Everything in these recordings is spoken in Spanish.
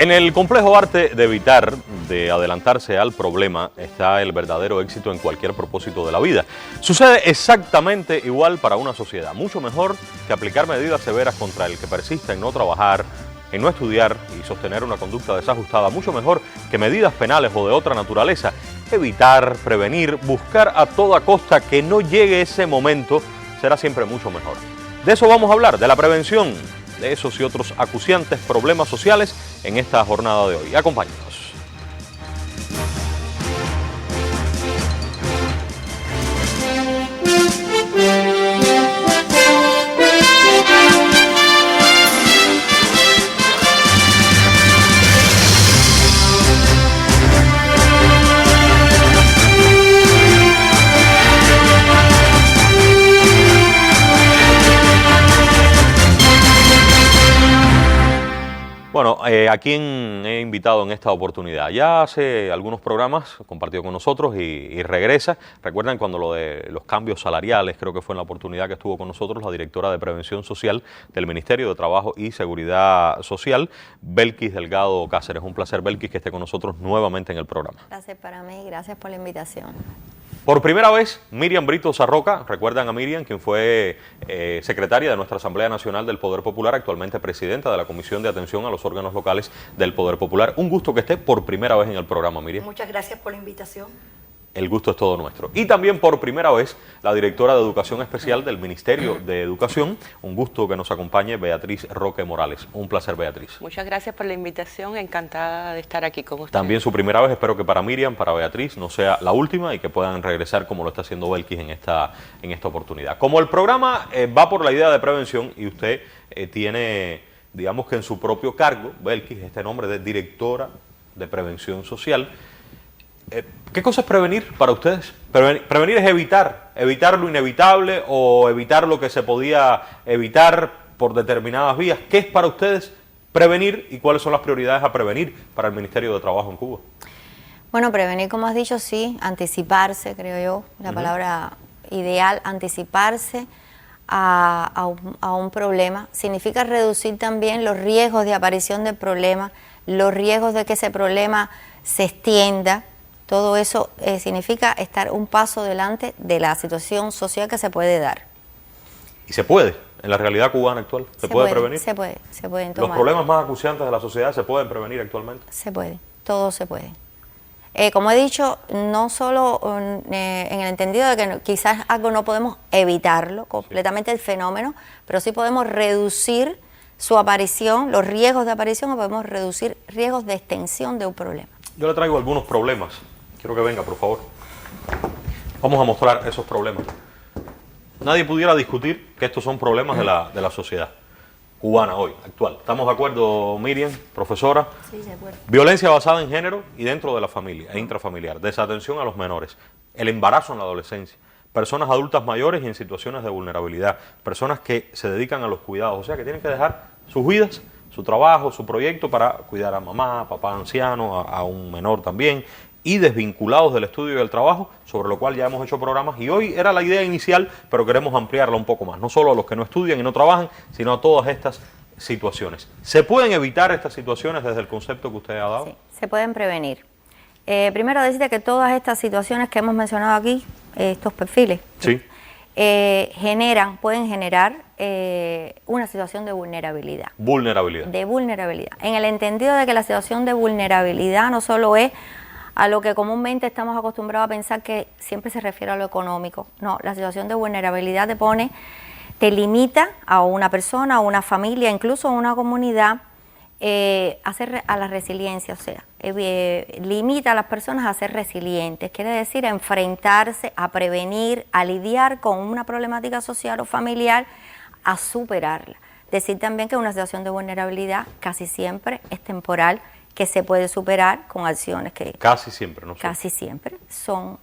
En el complejo arte de evitar, de adelantarse al problema, está el verdadero éxito en cualquier propósito de la vida. Sucede exactamente igual para una sociedad, mucho mejor que aplicar medidas severas contra el que persista en no trabajar, en no estudiar y sostener una conducta desajustada, mucho mejor que medidas penales o de otra naturaleza. Evitar, prevenir, buscar a toda costa que no llegue ese momento será siempre mucho mejor. De eso vamos a hablar, de la prevención de esos y otros acuciantes problemas sociales en esta jornada de hoy. Acompáñenos. Bueno, a quien he invitado en esta oportunidad. Ya hace algunos programas compartió con nosotros y regresa. Recuerdan cuando lo de los cambios salariales, creo que fue en la oportunidad que estuvo con nosotros la directora de Prevención Social del Ministerio de Trabajo y Seguridad Social, Belkis Delgado Cáceres. Un placer, Belkis, que esté con nosotros nuevamente en el programa. Gracias para mí, gracias por la invitación. Por primera vez, Miriam Brito Sarroca, recuerdan a Miriam, quien fue secretaria de nuestra Asamblea Nacional del Poder Popular, actualmente presidenta de la Comisión de Atención a los Órganos Locales del Poder Popular. Un gusto que esté por primera vez en el programa, Miriam. Muchas gracias por la invitación. El gusto es todo nuestro. Y también por primera vez, la directora de Educación Especial del Ministerio de Educación. Un gusto que nos acompañe Beatriz Roque Morales. Un placer, Beatriz. Muchas gracias por la invitación, encantada de estar aquí con ustedes. También su primera vez, espero que para Miriam, para Beatriz, no sea la última y que puedan regresar como lo está haciendo Belkis en esta oportunidad. Como el programa va por la idea de prevención y usted tiene, digamos que en su propio cargo, Belkis, este nombre de directora de Prevención Social, ¿qué cosa es prevenir para ustedes? Prevenir es evitar lo inevitable o evitar lo que se podía evitar por determinadas vías. ¿Qué es para ustedes prevenir y cuáles son las prioridades a prevenir para el Ministerio de Trabajo en Cuba? Bueno, prevenir, como has dicho, sí, anticiparse, creo yo, la palabra ideal, anticiparse a un problema. Significa reducir también los riesgos de aparición del problema, los riesgos de que ese problema se extienda. Todo eso significa estar un paso delante de la situación social que se puede dar. ¿Y se puede? En la realidad cubana actual, ¿se puede prevenir? Se pueden tomar. ¿Los problemas más acuciantes de la sociedad se pueden prevenir actualmente? Se puede, todo se puede. Como he dicho, no solo en el entendido de que quizás algo no podemos evitarlo completamente el fenómeno, pero sí podemos reducir su aparición, los riesgos de aparición, o podemos reducir riesgos de extensión de un problema. Yo le traigo algunos problemas. Quiero que venga, por favor. Vamos a mostrar esos problemas. Nadie pudiera discutir que estos son problemas de la sociedad cubana hoy, actual. ¿Estamos de acuerdo, Miriam, profesora? Sí, de acuerdo. Violencia basada en género y dentro de la familia e intrafamiliar. Desatención a los menores. El embarazo en la adolescencia. Personas adultas mayores y en situaciones de vulnerabilidad. Personas que se dedican a los cuidados. O sea, que tienen que dejar sus vidas, su trabajo, su proyecto para cuidar a mamá, papá anciano, a un menor también, y desvinculados del estudio y del trabajo, sobre lo cual ya hemos hecho programas y hoy era la idea inicial, pero queremos ampliarla un poco más, no solo a los que no estudian y no trabajan, sino a todas estas situaciones. ¿Se pueden evitar estas situaciones desde el concepto que usted ha dado? Sí, se pueden prevenir. Primero decirte que todas estas situaciones que hemos mencionado aquí, estos perfiles, sí, pueden generar una situación de vulnerabilidad. Vulnerabilidad. De vulnerabilidad. En el entendido de que la situación de vulnerabilidad no solo es a lo que comúnmente estamos acostumbrados a pensar que siempre se refiere a lo económico. No, la situación de vulnerabilidad te limita a una persona, a una familia, incluso a una comunidad, a la resiliencia, o sea, limita a las personas a ser resilientes, quiere decir a enfrentarse, a prevenir, a lidiar con una problemática social o familiar, a superarla. Decir también que una situación de vulnerabilidad casi siempre es temporal, que se puede superar con acciones que... Casi siempre, ¿no? Casi siempre. Son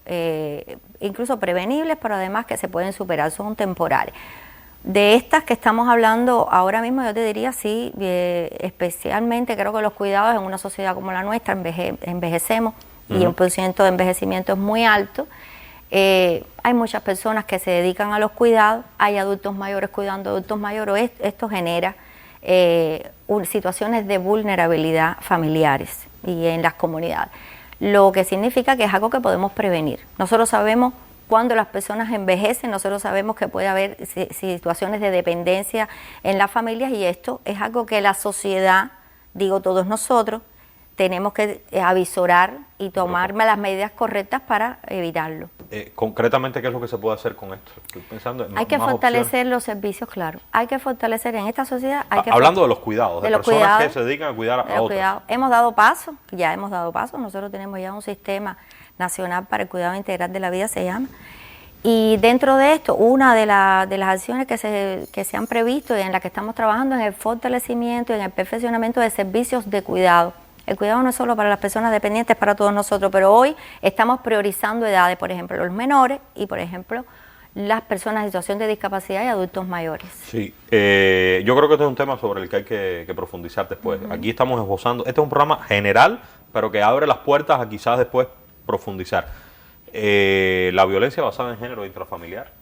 incluso prevenibles, pero además que se pueden superar, son temporales. De estas que estamos hablando ahora mismo, yo te diría, sí, especialmente creo que los cuidados en una sociedad como la nuestra, envejecemos y un porcentaje de envejecimiento es muy alto. Hay muchas personas que se dedican a los cuidados, hay adultos mayores cuidando a adultos mayores, esto genera situaciones de vulnerabilidad familiares y en las comunidades, lo que significa que es algo que podemos prevenir. Nosotros sabemos cuando las personas envejecen, nosotros sabemos que puede haber situaciones de dependencia en las familias y esto es algo que la sociedad, digo todos nosotros, tenemos que avisorar y tomar las medidas correctas para evitarlo. Concretamente, ¿qué es lo que se puede hacer con esto? Estoy pensando en hay que más fortalecer opciones. los servicios, claro. Hay que fortalecer en esta sociedad. Hablando de los cuidados, de personas que se dedican a cuidar a otros. Cuidados. Hemos dado paso, ya hemos dado paso. Nosotros tenemos ya un sistema nacional para el cuidado integral de la vida, se llama. Y dentro de esto, una de las acciones que se han previsto y en las que estamos trabajando es el fortalecimiento y en el perfeccionamiento de servicios de cuidado. El cuidado no es solo para las personas dependientes, es para todos nosotros, pero hoy estamos priorizando edades, por ejemplo, los menores y, por ejemplo, las personas en situación de discapacidad y adultos mayores. Sí, yo creo que este es un tema sobre el que hay que profundizar después. Aquí estamos esbozando, este es un programa general, pero que abre las puertas a quizás después profundizar. La violencia basada en género intrafamiliar,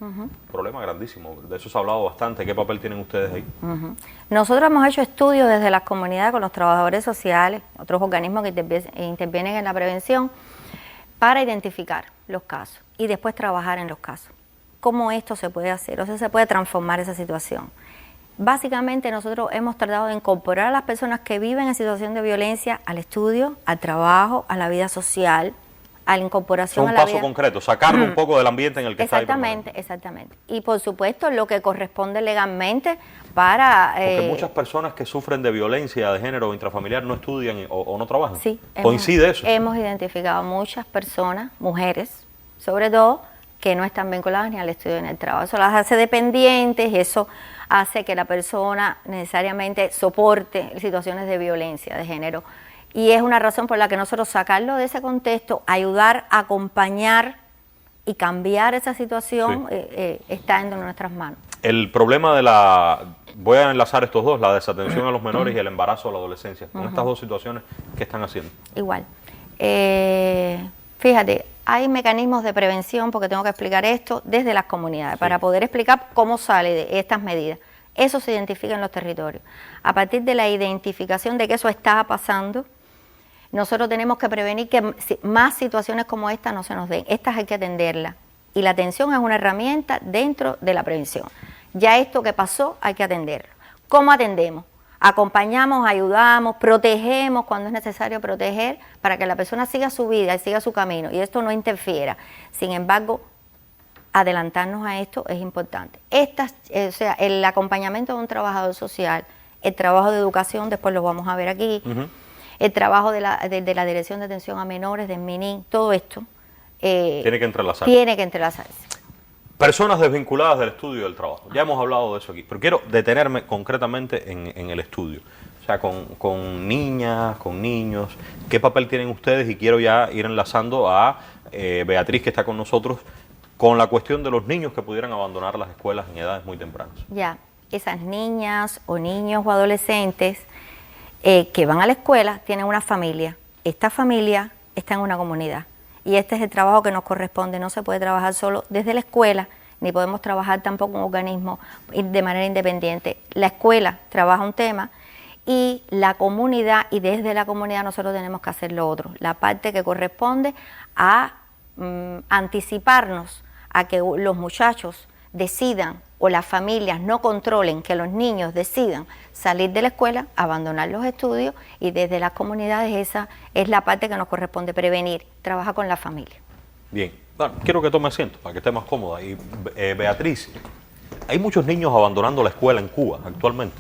problema grandísimo, de eso se ha hablado bastante. ¿Qué papel tienen ustedes ahí? Nosotros hemos hecho estudios desde las comunidades con los trabajadores sociales, otros organismos que intervienen en la prevención, para identificar los casos y después trabajar en los casos. ¿Cómo esto se puede hacer? O sea, se puede transformar esa situación. Básicamente nosotros hemos tratado de incorporar a las personas que viven en situación de violencia al estudio, al trabajo, a la vida social, a la incorporación a la vida. Es un paso concreto, sacarlo un poco del ambiente en el que está ahí. Exactamente. Y por supuesto lo que corresponde legalmente para... Porque muchas personas que sufren de violencia de género intrafamiliar no estudian o no trabajan. Sí. ¿Coincide eso? Hemos identificado muchas personas, mujeres, sobre todo, que no están vinculadas ni al estudio ni al trabajo. Eso las hace dependientes, eso hace que la persona necesariamente soporte situaciones de violencia de género. Y es una razón por la que nosotros sacarlo de ese contexto, ayudar, acompañar y cambiar esa situación, está en nuestras manos. El problema voy a enlazar estos dos, la desatención a los menores y el embarazo a la adolescencia. Con estas dos situaciones, ¿qué están haciendo? Igual. Fíjate, hay mecanismos de prevención, porque tengo que explicar esto, desde las comunidades, para poder explicar cómo sale de estas medidas. Eso se identifica en los territorios. A partir de la identificación de que eso está pasando, nosotros tenemos que prevenir que más situaciones como esta no se nos den. Estas hay que atenderlas. Y la atención es una herramienta dentro de la prevención. Ya esto que pasó hay que atenderlo. ¿Cómo atendemos? Acompañamos, ayudamos, protegemos cuando es necesario proteger para que la persona siga su vida y siga su camino y esto no interfiera. Sin embargo, adelantarnos a esto es importante. O sea, el acompañamiento de un trabajador social, el trabajo de educación, después lo vamos a ver aquí, el trabajo de la Dirección de Atención a Menores, del MININ, todo esto tiene que entrelazarse. Tiene que entrelazarse. Personas desvinculadas del estudio y del trabajo. Ya hemos hablado de eso aquí, pero quiero detenerme concretamente en el estudio. O sea, con niñas, con niños, ¿qué papel tienen ustedes? Y quiero ya ir enlazando a Beatriz, que está con nosotros, con la cuestión de los niños que pudieran abandonar las escuelas en edades muy tempranas. Ya, esas niñas o niños o adolescentes que van a la escuela tienen una familia. Esta familia está en una comunidad. Y este es el trabajo que nos corresponde. No se puede trabajar solo desde la escuela, ni podemos trabajar tampoco en organismos de manera independiente. La escuela trabaja un tema y la comunidad, y desde la comunidad nosotros tenemos que hacer lo otro. La parte que corresponde a anticiparnos a que los muchachos decidan o las familias no controlen que los niños decidan salir de la escuela, abandonar los estudios, y desde las comunidades esa es la parte que nos corresponde prevenir, trabaja con la familia. Bien, bueno, quiero que tome asiento para que esté más cómoda. Y Beatriz, hay muchos niños abandonando la escuela en Cuba actualmente,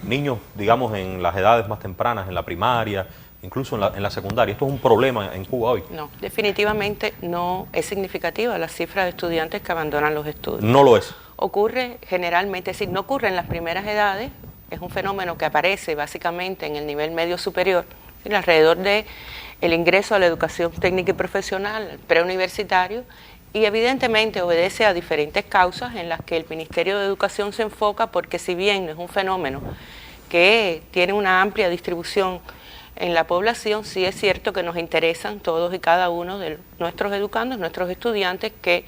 niños digamos en las edades más tempranas, en la primaria, incluso en la secundaria. ¿Esto es un problema en Cuba hoy? No, definitivamente no es significativa la cifra de estudiantes que abandonan los estudios. No lo es. Ocurre generalmente, es decir, no ocurre en las primeras edades, es un fenómeno que aparece básicamente en el nivel medio superior, alrededor de el ingreso a la educación técnica y profesional, preuniversitario, y evidentemente obedece a diferentes causas en las que el Ministerio de Educación se enfoca, porque si bien no es un fenómeno que tiene una amplia distribución en la población, sí es cierto que nos interesan todos y cada uno de nuestros educandos, nuestros estudiantes, que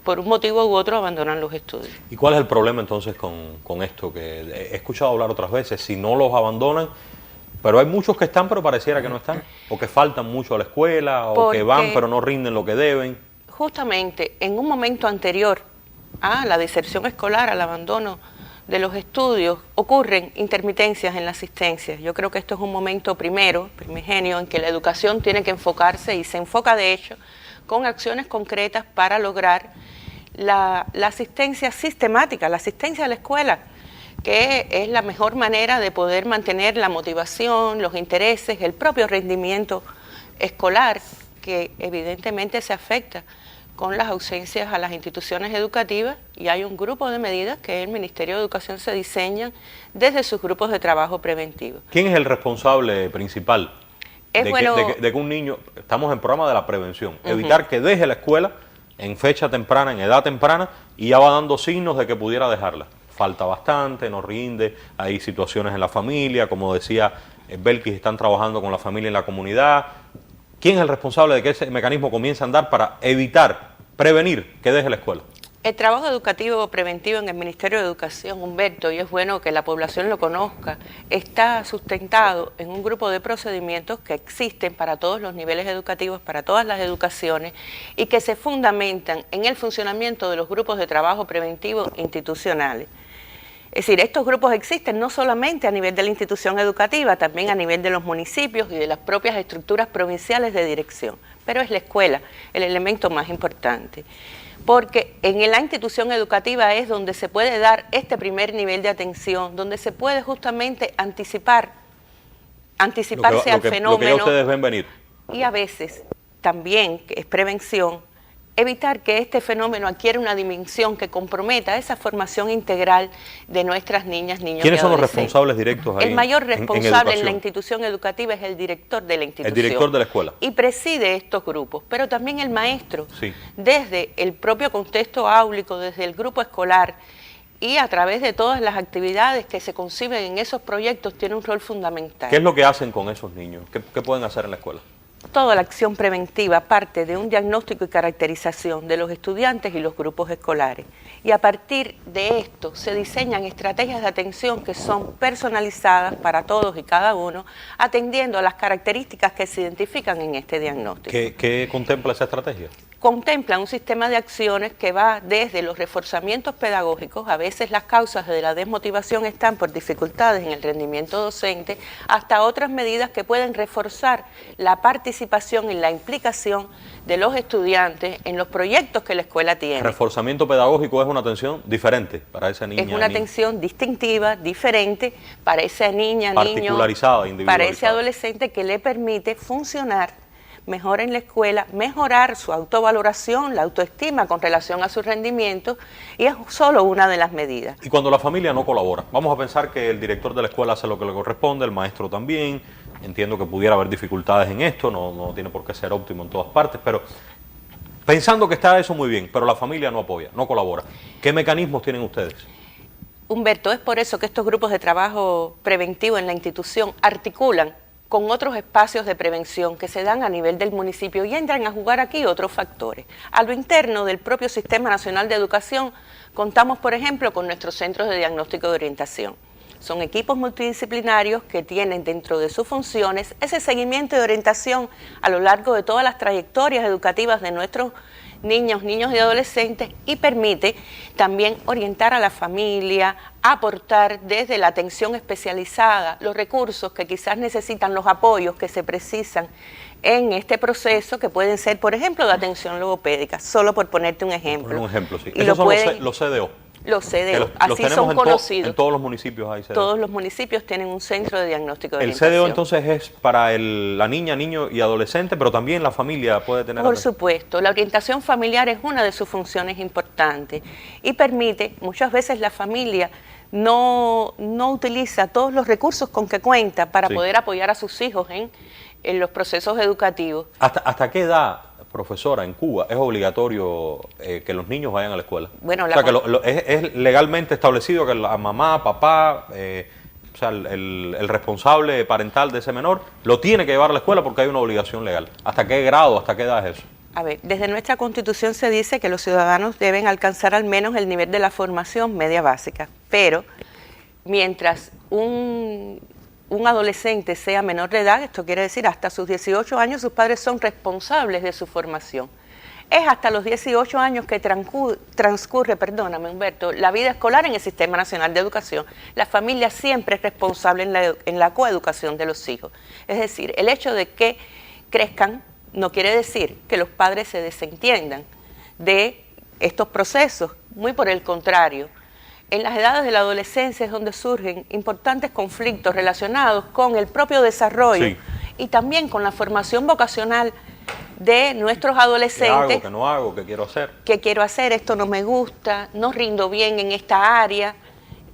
por un motivo u otro abandonan los estudios. ¿Y cuál es el problema entonces con esto? Que he escuchado hablar otras veces, si no los abandonan, pero hay muchos que están pero pareciera que no están, o que faltan mucho a la escuela, o que van pero no rinden lo que deben. Justamente en un momento anterior a la deserción escolar, al abandono de los estudios, ocurren intermitencias en la asistencia. Yo creo que esto es un momento primigenio, en que la educación tiene que enfocarse, y se enfoca de hecho, con acciones concretas para lograr la asistencia sistemática, la asistencia a la escuela, que es la mejor manera de poder mantener la motivación, los intereses, el propio rendimiento escolar, que evidentemente se afecta con las ausencias a las instituciones educativas, y hay un grupo de medidas que el Ministerio de Educación se diseñan desde sus grupos de trabajo preventivo. ¿Quién es el responsable principal de que un niño, estamos en programa de la prevención, evitar que deje la escuela en fecha temprana, en edad temprana, y ya va dando signos de que pudiera dejarla? Falta bastante, no rinde, hay situaciones en la familia, como decía Belkis, están trabajando con la familia en la comunidad. ¿Quién es el responsable de que ese mecanismo comience a andar para evitar, prevenir que deje la escuela? El trabajo educativo preventivo en el Ministerio de Educación, Humberto, y es bueno que la población lo conozca, está sustentado en un grupo de procedimientos que existen para todos los niveles educativos, para todas las educaciones, y que se fundamentan en el funcionamiento de los grupos de trabajo preventivo institucionales. Es decir, estos grupos existen no solamente a nivel de la institución educativa, también a nivel de los municipios y de las propias estructuras provinciales de dirección, pero es la escuela el elemento más importante, porque en la institución educativa es donde se puede dar este primer nivel de atención, donde se puede justamente anticiparse al fenómeno. Lo que ya ustedes ven venir. Y a veces también, que es prevención, evitar que este fenómeno adquiera una dimensión que comprometa esa formación integral de nuestras niñas, niños y adolescentes. ¿Quiénes son los responsables directos ahí? El mayor responsable en la institución educativa es el director de la institución. El director de la escuela. Y preside estos grupos, pero también el maestro, sí, desde el propio contexto áulico, desde el grupo escolar, y a través de todas las actividades que se conciben en esos proyectos, tiene un rol fundamental. ¿Qué es lo que hacen con esos niños? ¿Qué pueden hacer en la escuela? Toda la acción preventiva parte de un diagnóstico y caracterización de los estudiantes y los grupos escolares. Y a partir de esto se diseñan estrategias de atención que son personalizadas para todos y cada uno, atendiendo a las características que se identifican en este diagnóstico. ¿Qué contempla esa estrategia? Contempla un sistema de acciones que va desde los reforzamientos pedagógicos, a veces las causas de la desmotivación están por dificultades en el rendimiento docente, hasta otras medidas que pueden reforzar la participación y la implicación de los estudiantes en los proyectos que la escuela tiene. Reforzamiento pedagógico es una atención diferente para esa niña. Es una atención distintiva, diferente para esa niña, niño, particularizada, individualizada, para ese adolescente, que le permite funcionar mejor en la escuela, mejorar su autovaloración, la autoestima con relación a su rendimiento, y es solo una de las medidas. Y cuando la familia no colabora, vamos a pensar que el director de la escuela hace lo que le corresponde, el maestro también, entiendo que pudiera haber dificultades en esto, no tiene por qué ser óptimo en todas partes, pero pensando que está eso muy bien, pero la familia no apoya, no colabora, ¿qué mecanismos tienen ustedes? Humberto, es por eso que estos grupos de trabajo preventivo en la institución articulan con otros espacios de prevención que se dan a nivel del municipio, y entran a jugar aquí otros factores. A lo interno del propio Sistema Nacional de Educación contamos, por ejemplo, con nuestros centros de diagnóstico de orientación. Son equipos multidisciplinarios que tienen dentro de sus funciones ese seguimiento de orientación a lo largo de todas las trayectorias educativas de nuestros niños y adolescentes, y permite también orientar a la familia, aportar desde la atención especializada los recursos que quizás necesitan, los apoyos que se precisan en este proceso, que pueden ser, por ejemplo, de atención logopédica, solo por ponerte un ejemplo. Un ejemplo, sí. Y esos son los CDO. Los CDO, así son conocidos. En todos los municipios hay CDO. Todos los municipios tienen un centro de diagnóstico de El orientación. CDO entonces es para la niña, niño y adolescente, pero también la familia puede tener... Por supuesto, la orientación familiar es una de sus funciones importantes y permite, muchas veces la familia no utiliza todos los recursos con que cuenta para poder apoyar a sus hijos en los procesos educativos. ¿Hasta qué edad, profesora, en Cuba es obligatorio que los niños vayan a la escuela? Bueno, o sea, que es legalmente establecido que la mamá, papá, o sea, el responsable parental de ese menor lo tiene que llevar a la escuela porque hay una obligación legal. ¿Hasta qué grado, hasta qué edad es eso? A ver, desde nuestra Constitución se dice que los ciudadanos deben alcanzar al menos el nivel de la formación media básica, pero mientras un adolescente sea menor de edad, esto quiere decir hasta sus 18 años, sus padres son responsables de su formación. Es hasta los 18 años que transcurre, perdóname Humberto, la vida escolar en el Sistema Nacional de Educación. La familia siempre es responsable en la coeducación de los hijos. Es decir, el hecho de que crezcan no quiere decir que los padres se desentiendan de estos procesos, muy por el contrario. En las edades de la adolescencia es donde surgen importantes conflictos relacionados con el propio desarrollo y también con la formación vocacional de nuestros adolescentes. ¿Qué hago, qué no hago, qué quiero hacer? ¿Qué quiero hacer? Esto no me gusta, no rindo bien en esta área.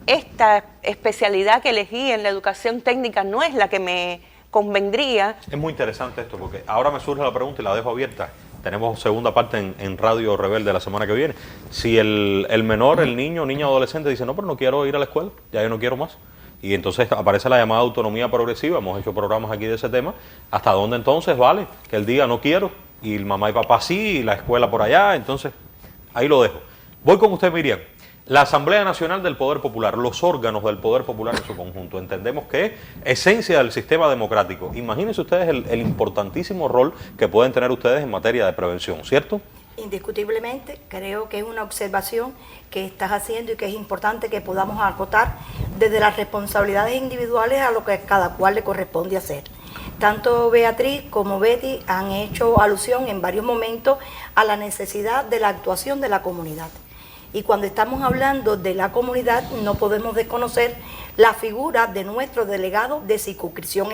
Esta especialidad que elegí en la educación técnica no es la que me convendría. Es muy interesante esto, porque ahora me surge la pregunta y la dejo abierta. Tenemos segunda parte en Radio Rebelde la semana que viene. Si el menor, el niño o niña adolescente dice, no, pero no quiero ir a la escuela, ya yo no quiero más. Y entonces aparece la llamada autonomía progresiva, hemos hecho programas aquí de ese tema. ¿Hasta dónde entonces vale que él diga no quiero? Y el mamá y papá sí, y la escuela por allá, entonces ahí lo dejo. Voy con usted, Miriam. La Asamblea Nacional del Poder Popular, los órganos del Poder Popular en su conjunto, entendemos que es esencia del sistema democrático. Imagínense ustedes el importantísimo rol que pueden tener ustedes en materia de prevención, ¿cierto? Indiscutiblemente, creo que es una observación que estás haciendo y que es importante que podamos acotar desde las responsabilidades individuales a lo que a cada cual le corresponde hacer. Tanto Beatriz como Betty han hecho alusión en varios momentos a la necesidad de la actuación de la comunidad. Y cuando estamos hablando de la comunidad, no podemos desconocer la figura de nuestro delegado de circunscripción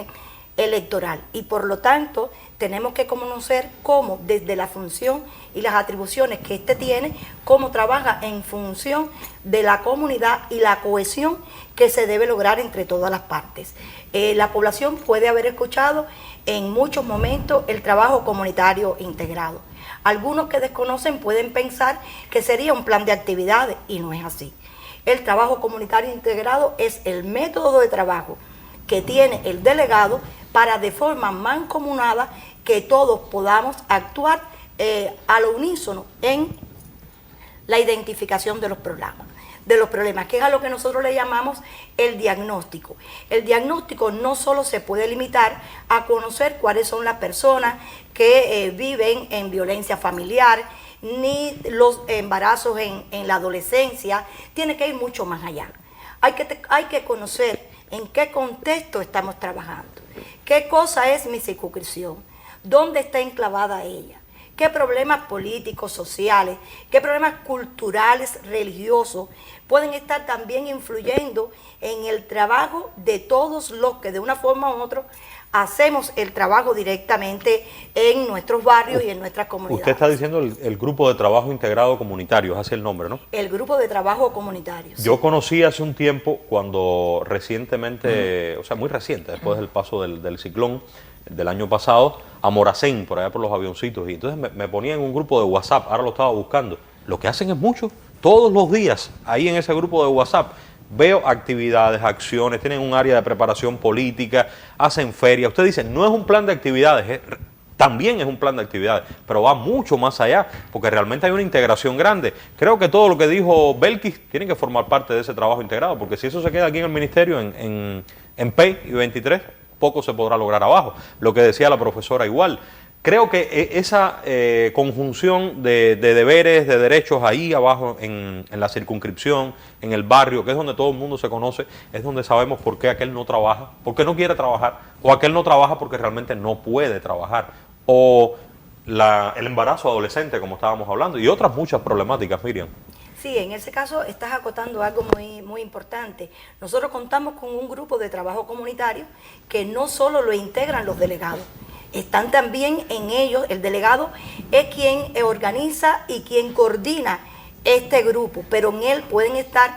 electoral. Y por lo tanto, tenemos que conocer cómo, desde la función y las atribuciones que éste tiene, cómo trabaja en función de la comunidad y la cohesión que se debe lograr entre todas las partes. La población puede haber escuchado en muchos momentos el trabajo comunitario integrado. Algunos que desconocen pueden pensar que sería un plan de actividades y no es así. El trabajo comunitario integrado es el método de trabajo que tiene el delegado para de forma mancomunada que todos podamos actuar al unísono en la identificación de los problemas, que es a lo que nosotros le llamamos el diagnóstico. El diagnóstico no solo se puede limitar a conocer cuáles son las personas que viven en violencia familiar, ni los embarazos en la adolescencia, tiene que ir mucho más allá. Hay que conocer en qué contexto estamos trabajando, qué cosa es mi circunscripción, dónde está enclavada ella, qué problemas políticos, sociales, qué problemas culturales, religiosos pueden estar también influyendo en el trabajo de todos los que de una forma u otra hacemos el trabajo directamente en nuestros barrios y en nuestras comunidades. Usted está diciendo el Grupo de Trabajo Integrado Comunitario, es así el nombre, ¿no? El Grupo de Trabajo Comunitario. Yo conocí hace un tiempo, cuando recientemente, o sea, muy reciente, después del paso del ciclón del año pasado, a Moracén, por allá por los avioncitos, y entonces me ponía en un grupo de WhatsApp, ahora lo estaba buscando. Lo que hacen es mucho, todos los días, ahí en ese grupo de WhatsApp, veo actividades, acciones, tienen un área de preparación política, hacen ferias. Usted dice, no es un plan de actividades, también es un plan de actividades, pero va mucho más allá, porque realmente hay una integración grande. Creo que todo lo que dijo Belkis tiene que formar parte de ese trabajo integrado, porque si eso se queda aquí en el ministerio, en PEI y 23, poco se podrá lograr abajo. Lo que decía la profesora igual. Creo que esa conjunción de deberes, de derechos ahí abajo en la circunscripción, en el barrio, que es donde todo el mundo se conoce, es donde sabemos por qué aquel no trabaja, porque no quiere trabajar, o aquel no trabaja porque realmente no puede trabajar, o el embarazo adolescente, como estábamos hablando, y otras muchas problemáticas, Miriam. Sí, en ese caso estás acotando algo muy importante. Nosotros contamos con un grupo de trabajo comunitario que no solo lo integran los delegados, están también en ellos, el delegado es quien organiza y quien coordina este grupo, pero en él pueden estar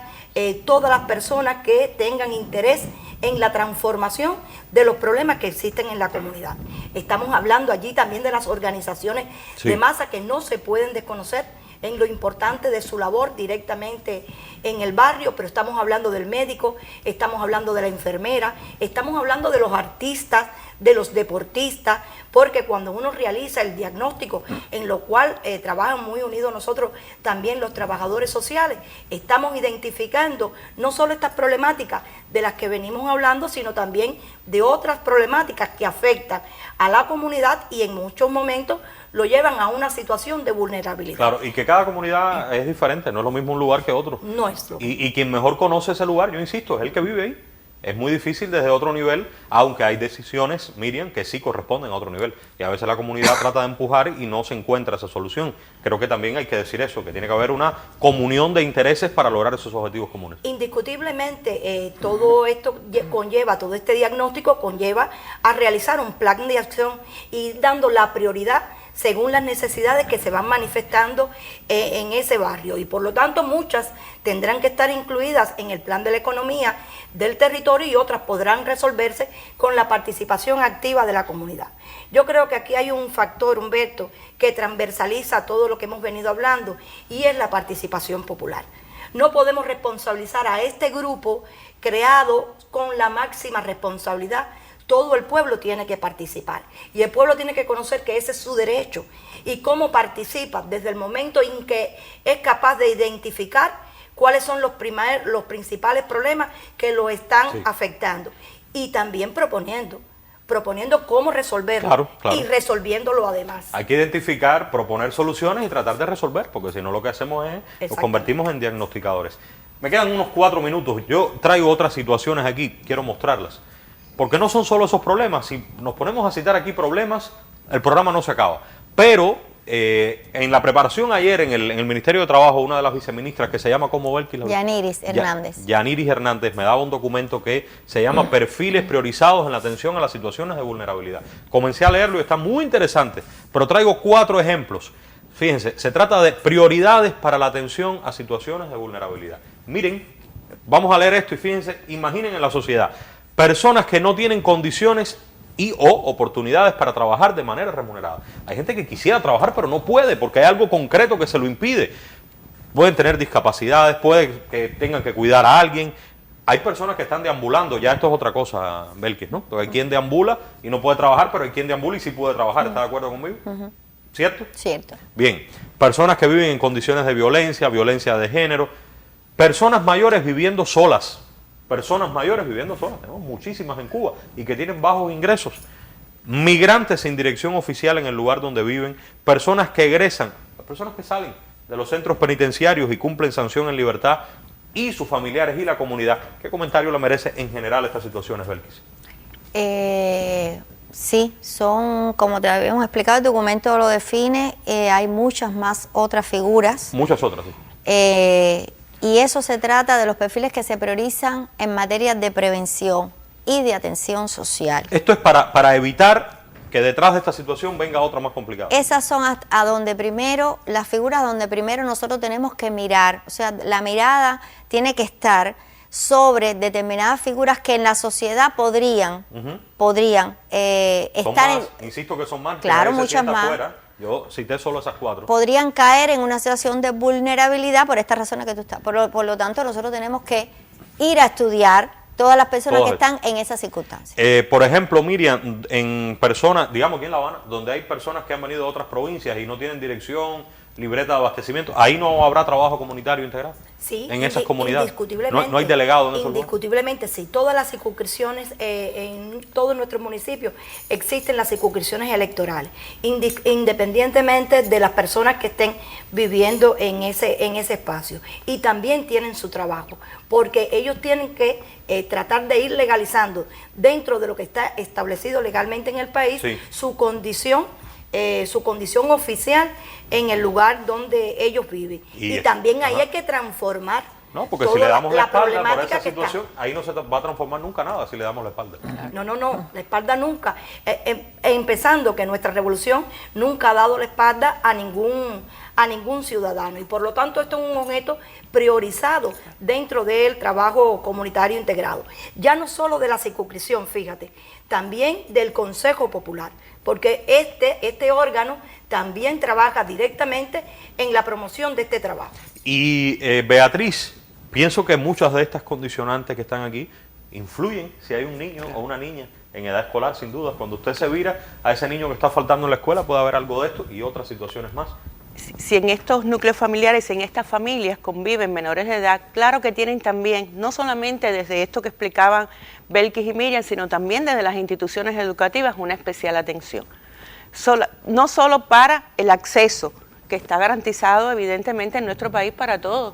todas las personas que tengan interés en la transformación de los problemas que existen en la comunidad. Estamos hablando allí también de las organizaciones de masa que no se pueden desconocer en lo importante de su labor directamente en el barrio, pero estamos hablando del médico, estamos hablando de la enfermera, estamos hablando de los artistas, de los deportistas, porque cuando uno realiza el diagnóstico, en lo cual trabajan muy unidos nosotros también los trabajadores sociales, estamos identificando no solo estas problemáticas de las que venimos hablando, sino también de otras problemáticas que afectan a la comunidad y en muchos momentos lo llevan a una situación de vulnerabilidad. Claro, y que cada comunidad es diferente, no es lo mismo un lugar que otro. No es lo mismo. Y quien mejor conoce ese lugar, yo insisto, es el que vive ahí. Es muy difícil desde otro nivel, aunque hay decisiones, Miriam, que sí corresponden a otro nivel. Y a veces la comunidad trata de empujar y no se encuentra esa solución. Creo que también hay que decir eso, que tiene que haber una comunión de intereses para lograr esos objetivos comunes. Indiscutiblemente, todo esto conlleva, todo este diagnóstico conlleva a realizar un plan de acción y dando la prioridad según las necesidades que se van manifestando en ese barrio. Y por lo tanto muchas tendrán que estar incluidas en el plan de la economía del territorio y otras podrán resolverse con la participación activa de la comunidad. Yo creo que aquí hay un factor, Humberto, que transversaliza todo lo que hemos venido hablando y es la participación popular. No podemos responsabilizar a este grupo creado con la máxima responsabilidad. Todo el pueblo tiene que participar y el pueblo tiene que conocer que ese es su derecho y cómo participa desde el momento en que es capaz de identificar cuáles son los principales problemas que lo están afectando y también proponiendo cómo resolverlo y resolviéndolo además. Hay que identificar, proponer soluciones y tratar de resolver, porque si no lo que hacemos es nos convertimos en diagnosticadores. Me quedan unos 4 minutos, yo traigo otras situaciones aquí, quiero mostrarlas. Porque no son solo esos problemas, si nos ponemos a citar aquí problemas, el programa no se acaba. Pero en la preparación ayer en el Ministerio de Trabajo, una de las viceministras que se llama, ¿cómo Belkis? Yaniris Hernández. Yaniris Hernández me daba un documento que se llama Perfiles priorizados en la atención a las situaciones de vulnerabilidad. Comencé a leerlo y está muy interesante, pero traigo 4 ejemplos. Fíjense, se trata de prioridades para la atención a situaciones de vulnerabilidad. Miren, vamos a leer esto y fíjense, imaginen en la sociedad. Personas que no tienen condiciones y o oportunidades para trabajar de manera remunerada. Hay gente que quisiera trabajar pero no puede porque hay algo concreto que se lo impide. Pueden tener discapacidades, puede que tengan que cuidar a alguien. Hay personas que están deambulando, ya esto es otra cosa, Belkis, ¿no? Porque hay quien deambula y no puede trabajar, pero hay quien deambula y sí puede trabajar. ¿Está de acuerdo conmigo? ¿Cierto? Cierto. Bien, personas que viven en condiciones de violencia, violencia de género, personas mayores viviendo solas. Personas mayores viviendo solas, tenemos muchísimas en Cuba y que tienen bajos ingresos, migrantes sin dirección oficial en el lugar donde viven, personas que egresan, personas que salen de los centros penitenciarios y cumplen sanción en libertad y sus familiares y la comunidad. ¿Qué comentario le merece en general estas situaciones, Belkis? Sí, son, como te habíamos explicado, el documento lo define, hay muchas más otras figuras. Muchas otras, sí. Y eso se trata de los perfiles que se priorizan en materia de prevención y de atención social. Esto es para evitar que detrás de esta situación venga otra más complicada. Esas son a donde primero, las figuras donde primero nosotros tenemos que mirar, o sea, la mirada tiene que estar sobre determinadas figuras que en la sociedad podrían estar más, insisto que son más, claro, muchas más. Fuera. Yo cité solo esas 4. Podrían caer en una situación de vulnerabilidad por estas razones que tú estás. Por lo tanto, nosotros tenemos que ir a estudiar todas las personas que están en esas circunstancias. Por ejemplo, Miriam, en personas, digamos aquí en La Habana, donde hay personas que han venido de otras provincias y no tienen dirección, libreta de abastecimiento, ¿ahí no habrá trabajo comunitario integral? Sí, en esas comunidades. Indiscutiblemente. No hay delegado en esos lugares. Indiscutiblemente, sí. Todas las circunscripciones, en todos nuestros municipios, existen las circunscripciones electorales, independientemente de las personas que estén viviendo en ese espacio. Y también tienen su trabajo, porque ellos tienen que tratar de ir legalizando dentro de lo que está establecido legalmente en el país, su condición oficial en el lugar donde ellos viven. Y también ahí hay que transformar. No, porque si le damos la espalda por esa situación, ahí no se va a transformar nunca nada si le damos la espalda. No, la espalda nunca. Empezando que nuestra revolución nunca ha dado la espalda a ningún ciudadano. Y por lo tanto esto es un objeto priorizado dentro del trabajo comunitario integrado. Ya no solo de la circunscripción, fíjate, también del Consejo Popular, porque este órgano también trabaja directamente en la promoción de este trabajo. Y Beatriz, pienso que muchas de estas condicionantes que están aquí influyen si hay un niño o una niña en edad escolar, sin duda. Cuando usted se vira a ese niño que está faltando en la escuela, puede haber algo de esto y otras situaciones más. Si en estos núcleos familiares, en estas familias conviven menores de edad, claro que tienen también, no solamente desde esto que explicaban Belkis y Miriam, sino también desde las instituciones educativas, una especial atención. No solo para el acceso, que está garantizado evidentemente en nuestro país para todos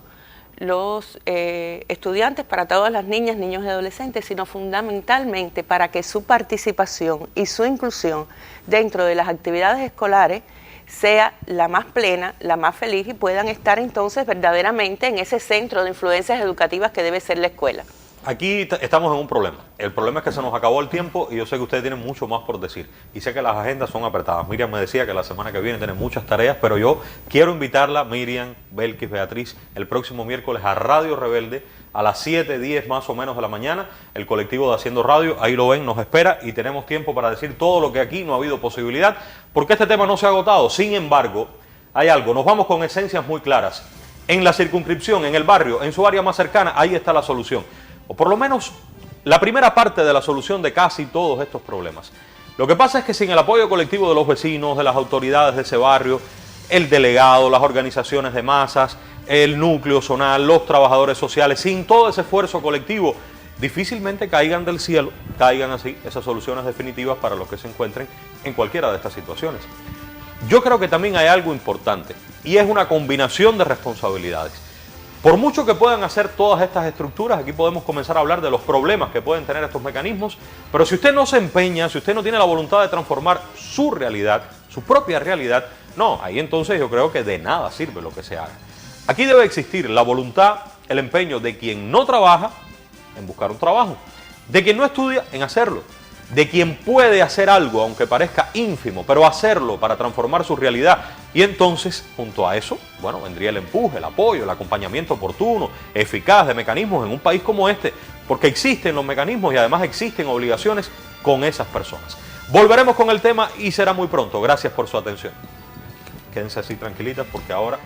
los estudiantes, para todas las niñas, niños y adolescentes, sino fundamentalmente para que su participación y su inclusión dentro de las actividades escolares sea la más plena, la más feliz y puedan estar entonces verdaderamente en ese centro de influencias educativas que debe ser la escuela. Aquí estamos en un problema. El problema es que se nos acabó el tiempo y yo sé que ustedes tienen mucho más por decir. Y sé que las agendas son apretadas. Miriam me decía que la semana que viene tienen muchas tareas, pero yo quiero invitarla, Miriam, Belkis, Beatriz, el próximo miércoles a Radio Rebelde a las 7:10 más o menos de la mañana. El colectivo de Haciendo Radio, ahí lo ven, nos espera y tenemos tiempo para decir todo lo que aquí no ha habido posibilidad, porque este tema no se ha agotado. Sin embargo, hay algo, nos vamos con esencias muy claras. En la circunscripción, en el barrio, en su área más cercana, ahí está la solución. O por lo menos la primera parte de la solución de casi todos estos problemas. Lo que pasa es que sin el apoyo colectivo de los vecinos, de las autoridades de ese barrio, el delegado, las organizaciones de masas, el núcleo zonal, los trabajadores sociales, sin todo ese esfuerzo colectivo, difícilmente caigan del cielo, caigan así esas soluciones definitivas para los que se encuentren en cualquiera de estas situaciones. Yo creo que también hay algo importante y es una combinación de responsabilidades. Por mucho que puedan hacer todas estas estructuras, aquí podemos comenzar a hablar de los problemas que pueden tener estos mecanismos, pero si usted no se empeña, si usted no tiene la voluntad de transformar su realidad, su propia realidad, no, ahí entonces yo creo que de nada sirve lo que se haga. Aquí debe existir la voluntad, el empeño de quien no trabaja en buscar un trabajo, de quien no estudia en hacerlo, de quien puede hacer algo, aunque parezca ínfimo, pero hacerlo para transformar su realidad. Y entonces, junto a eso, bueno, vendría el empuje, el apoyo, el acompañamiento oportuno, eficaz de mecanismos en un país como este, porque existen los mecanismos y además existen obligaciones con esas personas. Volveremos con el tema y será muy pronto. Gracias por su atención. Quédense así tranquilitas porque ahora...